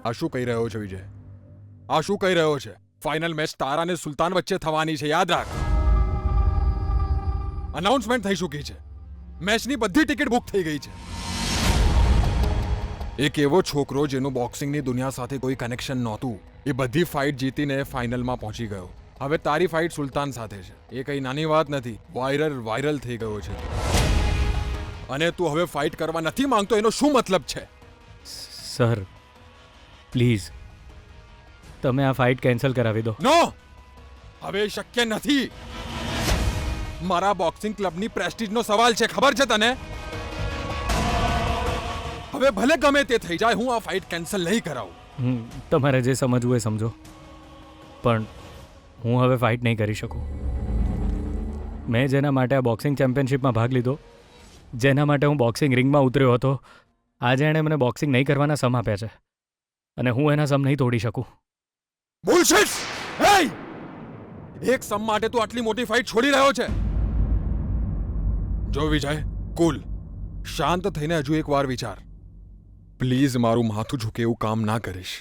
આ શું કહી રહ્યો છે વિજય? આ શું કહી રહ્યો છે? ફાઇનલ મેચ તારા અને સુલતાન વચ્ચે થવાની છે, યાદ રાખ. અનાઉન્સમેન્ટ થઈ ચૂકી છે. મેચની બધી ટિકિટ બુક થઈ ગઈ છે. એક એવો છોકરો જેનું બોક્સિંગની દુનિયા સાથે કોઈ કનેક્શન નહોતું, એ બધી ફાઇટ જીતીને ફાઇનલમાં પહોંચી ગયો. હવે તારી ફાઇટ સુલતાન સાથે છે. એ કઈ નાની વાત નથી. વાયરલ થઈ ગયો છે. અને તું હવે ફાઇટ કરવા નથી માંગતો, એનો શું મતલબ છે? સર પ્લીઝ તમે આ ફાઇટ કેન્સલ કરાવી દો. નો, હવે શક્ય નથી. મારા બોક્સિંગ ક્લબની પ્રેસ્ટીજનો સવાલ છે, ખબર છે તને? હવે ભલે ગમે તે થઈ જાય, હું આ ફાઇટ કેન્સલ નહીં કરાવું. તમારે જે સમજવું એ સમજો, પણ હું હવે ફાઇટ નહીં કરી શકું. મેં જેના માટે આ બોક્સિંગ ચેમ્પિયનશિપમાં ભાગ લીધો, જેના માટે હું બોક્સિંગ રિંગમાં ઉતર્યો હતો, આજે એણે મને બોક્સિંગ નહીં કરવાના સમ આપ્યા છે અને હું એના સમ નહીં તોડી શકું. બુલશિટ! hey! એક સમ માટે તું આટલી મોટી ફાઇટ છોડી રહ્યો છે? જો વિજય, કુલ શાંત થઈને હજુ એક વાર વિચાર. પ્લીઝ મારું માથું ઝૂકે એવું કામ ના કરીશ.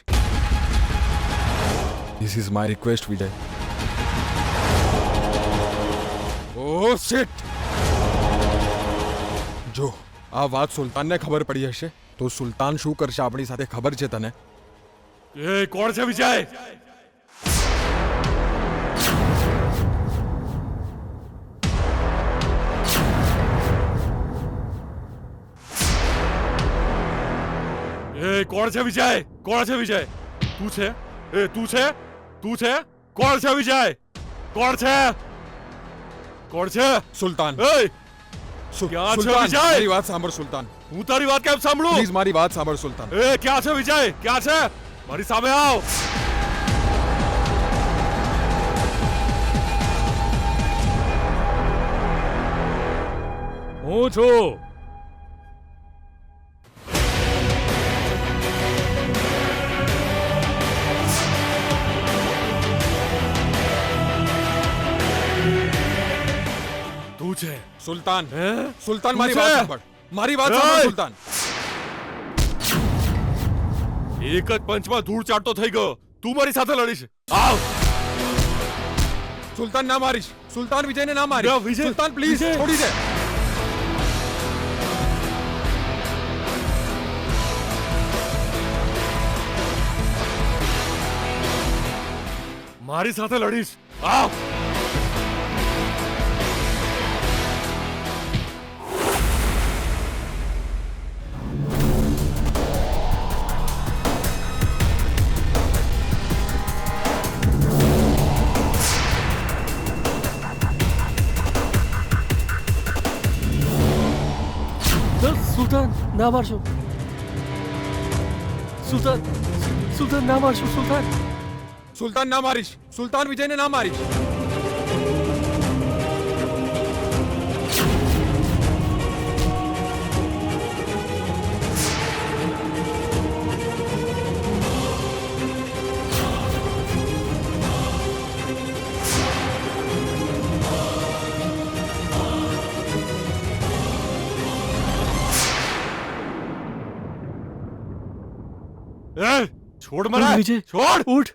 This is my request Vijay. Oh shit! જો આ વાત સુલતાનને ખબર પડી હશે તો સુલતાન શું કરશે આપણી સાથે ખબર છે તને? એ કોણ છે વિજય? એ કોણ છે વિજય? કોણ છે વિજય? તું છે? એ તું છે? તું છે? કોણ છે વિજય? કોણ છે? કોણ છે? સુલતાન. એ ક્યાં છે સુલતાન? વિજય? મારી વાત સાંભળ સુલતાન. હું તારી વાત કેમ સાંભળું? પ્લીઝ મારી વાત સાંભળ સુલતાન. એ ક્યાં છે વિજય? ક્યાં છે? મારી સામે આવ. હું છું. તું છે? સુલતાન. હે? સુલતાન તું મારી છે? વાત સાંભળ. મારી વાત સાંભળ એય! સુલતાન. એક જ પંચમાં ધૂળ ચાટતો થઈ ગયો. તું મારી સાથે લડીશ? આવ. સુલતાન ના મારીશ. સુલતાન વિજયને ના મારીશ. ના, વિજય, સુલતાન પ્લીઝ વિજય. છોડી દે. મારી સાથે લડીશ? આવ. સુલતાન ના મારશો. સુલતાન સુલતાન ના મારશો. સુલતાન સુલતાન ના મારીશ. સુલતાન વિજયને ના મારીશ. એ છોડ મને. વિજય છોડ. ઉઠ.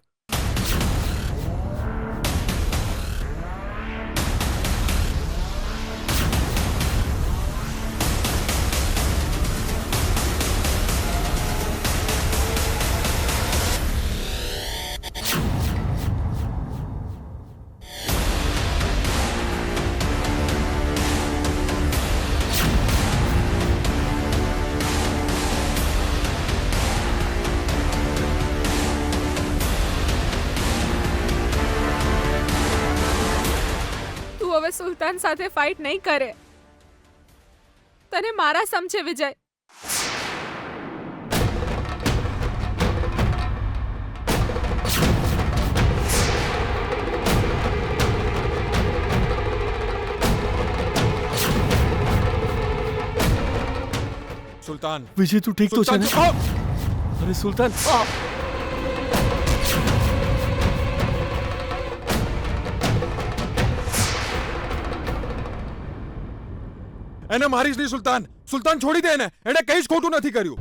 હવે સુલતાન સાથે ફાઇટ નહીં કરે. તને મારા સમ છે વિજય. સુલતાન. વિજય તું ઠીક તો છે ને? અરે સુલતાન એને મારીશ નહીં સુલતાન. સુલતાન છોડી દે એને. એને કંઈ જ ખોટું નથી કર્યું.